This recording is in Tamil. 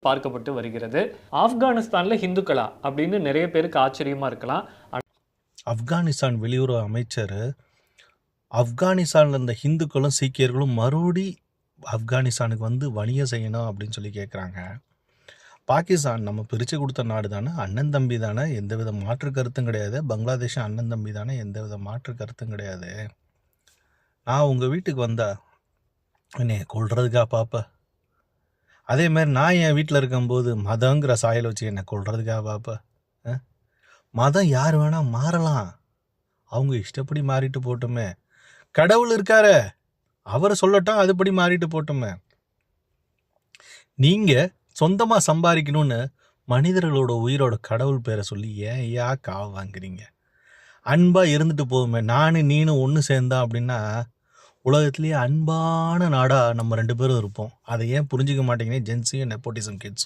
பார்க்கப்பட்டு வருகிறது. ஆப்கானிஸ்தான்ல ஹிந்துக்களா அப்படின்னு நிறைய பேருக்கு ஆச்சரியமா இருக்கலாம். ஆப்கானிஸ்தான் வெளியுறவு அமைச்சர் ஆப்கானிஸ்தானில் இருந்த ஹிந்துக்களும் சீக்கியர்களும் மறுபடி ஆப்கானிஸ்தானுக்கு வந்து வணிகம் செய்யணும் அப்படின்னு சொல்லி கேட்குறாங்க. பாகிஸ்தான் நம்ம பிரித்து கொடுத்த நாடு தானே, அண்ணன் தம்பி தானே, எந்தவித மாற்று கருத்தும் கிடையாது. பங்களாதேஷும் அண்ணன் தம்பி தானே, எந்தவித மாற்று கருத்தும் கிடையாது. நான் உங்கள் வீட்டுக்கு வந்தா என்னைய கொல்றதுக்கா பாப்ப? அதே மாதிரி நான் என் வீட்டில் இருக்கும்போது மதங்கிற சாயல் வச்சு என்னை கொல்றதுக்கா பாப்ப? மதம் யார் வேணால் மாறலாம், அவங்க இஷ்டப்படி மாறிட்டு போட்டுமே. கடவுள் இருக்காரு, அவரை சொல்லட்டும், அதுபடி மாறிட்டு போட்டுமே. நீங்கள் சொந்தமாக சம்பாதிக்கணும்னு மனிதர்களோட உயிரோட கடவுள் பேரை சொல்லி ஏன் காவு வாங்குறீங்க? அன்பாக இருந்துட்டு போகுமே. நானும் நீனும் ஒன்று சேர்ந்தா அப்படின்னா உலகத்திலேயே அன்பான நாடாக நம்ம 2 பேரும் இருப்போம். அதை ஏன் புரிஞ்சிக்க மாட்டேங்கிறீங்க ஜென்சியும் நெப்போட்டிசம் கிட்ஸும்?